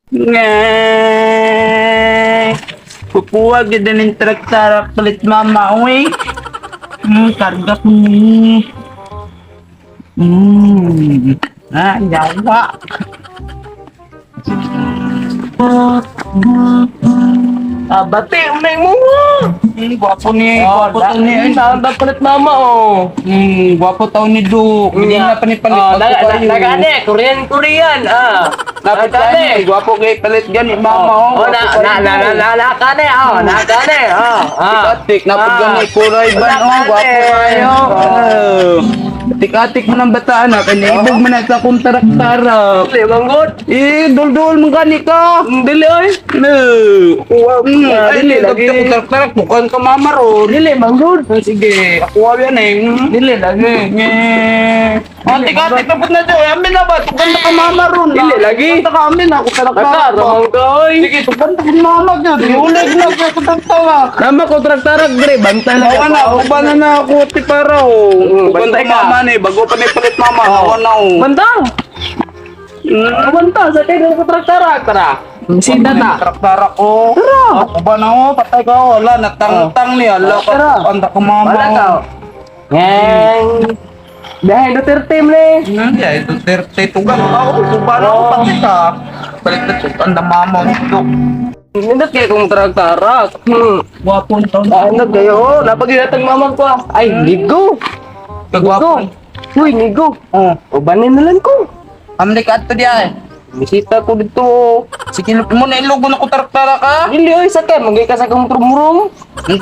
Ngay. Pupuwag yun din yung traktarak palit mama, uy. Karga ko ni. Yawa. Bati, umay mo. Gwapo ni, Gwapo to ni. Saan palit mama, oh. Gwapo tao ni Duke. Hindi nga pa ni palit. Nagane, Korean, Napit Nagane. gani, gwapo kay palit gani, mama, oh. Nakane, Tik-atik, napit gani, kuray ba, oh, gwapo kayo. Tik-atik mo ng bataan, kanya ibog mo na sa kong tarak-tarak. Manggut. Dul-dul mo gani ka. Dili, oy. Dili, lagi. Tarak-tarak, mukhang ka mamaron. Dili, manggut. Sige, ako yan eh. Dili, lagi. Tik-atik, napit na dyan. Amin na ba? Tukan na ka mamaron. Dili, lagi. Tukan ka amin, ako tarak-tarak. Ramang ka, oy. Sige, tukan na ka mamag yun. Ulag na ako tarak-tarak. Nama ko tarak-tarak, Dre. Bantay lang. Awan na, ako ba na ako tipara o. Bantay ka. Mama ni, bago pa na palit mama. Awan na o. Bantang. Bantang, sa tayo ko tarak-tarak. Tara. Sinta ta. Tarak-tarak o. Ako ba na o, patay ka o. Wala, natang-tang ni. Ala ka, Tara. anda ka mama Wala ka. o. Ngeng. Dahil Duterte mo le. Hindi, ito 30 tugang ako. Ito ba na o, patay ka. Palit na ito, anda mama o. Nindot kayo kung tarak-tarak. Wapon to. Nindot kayo. Napagilatag mamang ko. Ay, nigo. Kagwapon. Uy, nigo. O banin na lang ko. Amli ka ato diya eh. Bisita ko dito. Sige, mo na ilugo na ko tarak-tarak ka. Dili, oy, sakay. Magay ka sa kumurumurong.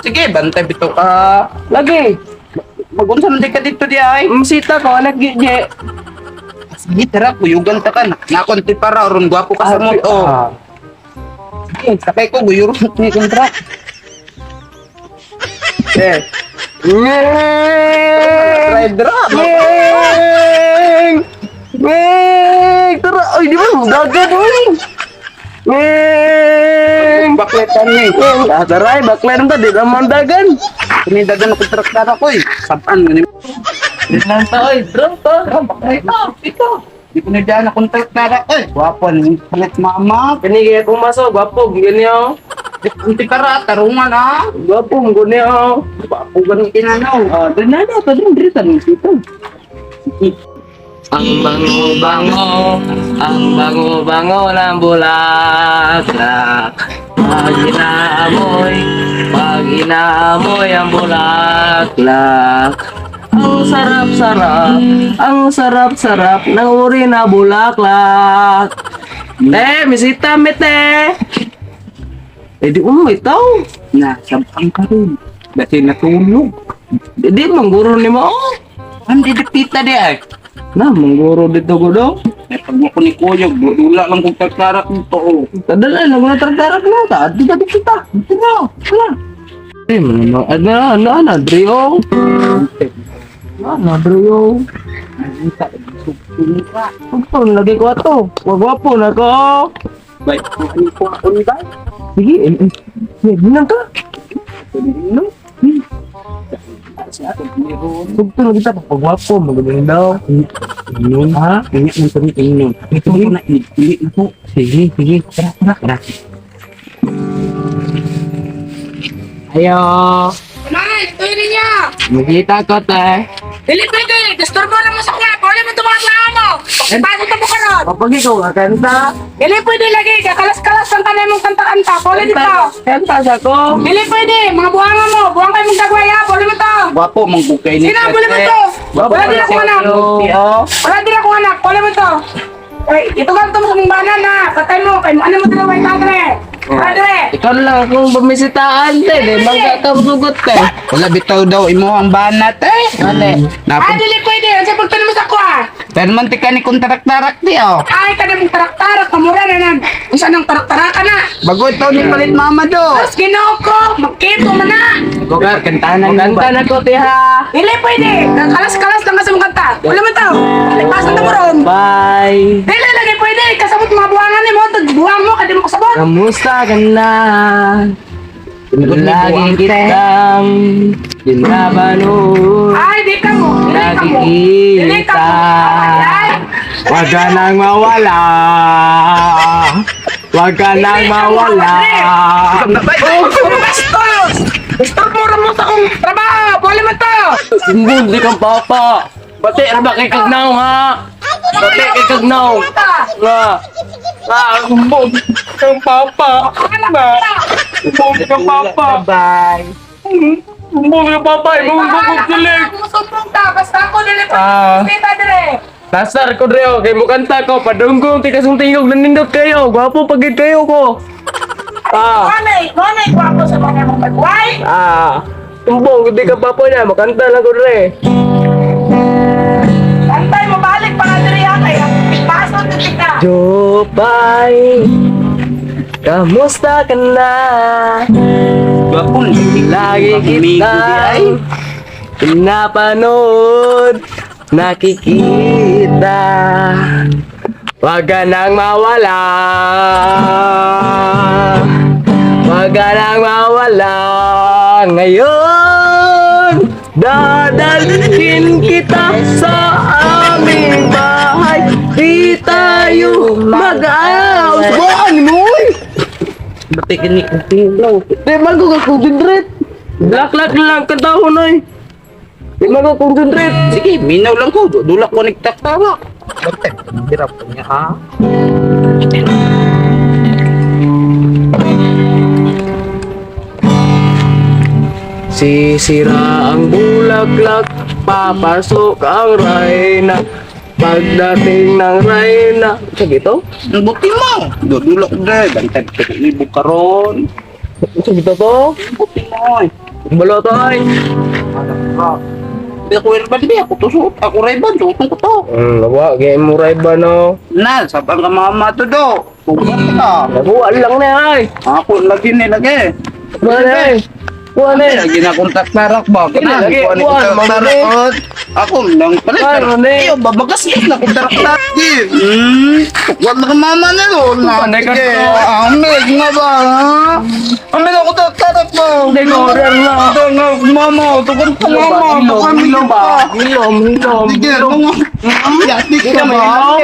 Sige, bantay bito ka. Lagi. Magunsa man di ka dito diya eh. Bisita ko, anak gije. Sige, tara, kuyugan ta ka na. Nakonti para, ron gwapo ka sa moto. Sige, sakay ko, guyurot ni kontra. Eh, Ngeng. try drop. Ngeng. Ngeng. Tara, ay, di ba? Gagad, uy. Ngeng. Bakletan ni. Taray, baklan ta, di naman dagan. Pinidagan ako trak-tara ko eh. Sapan, ganun. Ilan ta, oy, drone to. Ito. Di ko na dyan akong trak-tara ko eh. Gwapo, ni palit mama. Pinigay ko maso, gwapo, ganyan. Kunti para, tarungan ah. Gwapo, ganyan. Gwapo, ganun kinanaw. Doon na na, doon dito, dito. Ang bango-bango ng bulaklak. Pag inaamoy ang bulaklak. Ang sarap-sarap ng uri na bulaklak. Misita, mete. Di itaw. Nasabang ka rin. Dati natulog. Di mangguro ni mo. Hindi dipita di ay. Mangguro dito ko daw. Pag ako ni Kuya, dula lang kong trak-tara nito oh. Tadala lang na tartarak na ta. Di ka kita. Wala. Ano, Drio. Drio. Ito, lagi ko ato. Wagwapo na ko. Baik, ano po ako ni Day? Sige, bilang ka. Sa ating pinirun. Sugto na kita, pagwapo, magaling daw. Inom ha? Ingat mo sa rin inom. Ito ko na hindi na po. Sige. Tara. Ayo. Nay, tuloy ninyo! Makita ko, te. Dili pwede! Disturbo naman sa kuya! Pwede mo tumaklaan mo! Pagpasok na po ka ron! Kapag ikaw kakanta. Dili pwede lagi! Kakalas-kalas ang kanay mong kanta-kanta! Pwede dito! Kanta sa ko. Dili pwede! Mga buhanga mo! Buhang kayo mong dagwaya! Pwede mo to! Gwapo, mangbukay ni Sino? Pwede mo to! Wala din akong anak! Wala din akong anak! Pwede mo to! Ay, ito ka ito mo sa mong banan na! Patay mo! Kay ano mo dalawa yung padre! Padre! Ikaw lang akong bumisitahan, te. Di bangga ka sugot, te. Wala bitaw daw imo ang banat eh. Ate. Ay, dili pwede! Ang sa pagtanong mo sa kuha! Pero man tika ni kung tarak-tarak di oh. Ay, kada mong tarak-tarak! Kamura na nan! Isa nang tarak-taraka na! Bago ito ni palit mama do. Mas ginoo ko! Magkito mo na! Gogar, kantahan kanta na ko, te, ha. Dili pwede! Kalas-kalas lang ka sa mong kanta! Wala mo to! Lipasan na mo ron! Bye. Dili lagi pwede! Kasabot mga buwangan ni mo! Buwang mo! Kadi mo kasabot! Kamusta ka na? Lagi kitang binabanod. Ay, di ka mo! Dili ka mo! Dili ka Nakikita. mo! Ay! Wag ka nang mawala. Huwag ka nang mawala. Stop mo ramo sa akong trabaho! Pwede mo to! Hindi kang papa. Pati ba kay kagnaw ha? Pati kay kagnaw. Nga. Umbog kang papa. Umbog kang papa. Bye. Umbog kang papa. Umbog kong silik. Musubong ka! Basta ako dili Ah. pa! Kita dire! Nasar ko Dreo, kay mo kanta ko, padunggong, tikasong tingog, nanindot kayo, gwapo pagid kayo ko. Monay, gwapo sa mga mong bagway! Tumbong, hindi ka papo niya, makanta lang ko Dre. Antay mo balik para dire ha kay pasok na kita! Jopay, kamusta ka na? Gapon. Lagi kitang pinapanood, nakikita. Huwag ka nang mawala. Huwag ka nang mawala. Ngayon, dadalhin kita sa aming bahay. Di tayo mag-aaw. Saan mo? Ba't kinikitilaw? Di man ko concentrate. Lak-lak lang katahon ay. Di man ko concentrate. Sige, minaw lang ko. Dulak ko nagtatawa. Bantay, hirap ko niya ha. Sisira ang bulaklak, papasok ang rayna. Pagdating ng rayna, sa gito? Ang buti mo. Dulak ko dre. Bantay, libo ka ron. Sa gito to? Buti mo. Balot ay. Hindi ako irban di. Ako to suot. Ako rayban. Suotong ko to. Lawa, game mo ray ba no? Na, sabang ka mama to do. Tugat ka. Labuan lang na ay. Ako lagi nilagay. Buwan ay. Buwan ay. Lagi na akong taktarak ba? Kana, Lagi, ko ni buwan, taktarak ko. Ako lang pala. Ano ni? Iyo, babagas na akong taktarak. Tukwat na ka mama na doon. Panay ka Sige, to. amig nga ba? Amig ako taktarak mo. Hindi ko order na. Ito nga, mama. Tukwat ka mama. Hilom ba? Hilom. Sige, mga. Yati ka ba?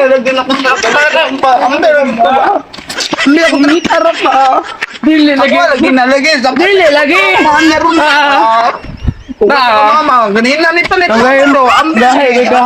Lagi na akong taktarak ba? Amig ba? Hindi ako taktarak ba? Dili Ako lagi nalagay sa Dili lagi. meron na. Mama, ganina nito nito. Ngayon do, dahil ka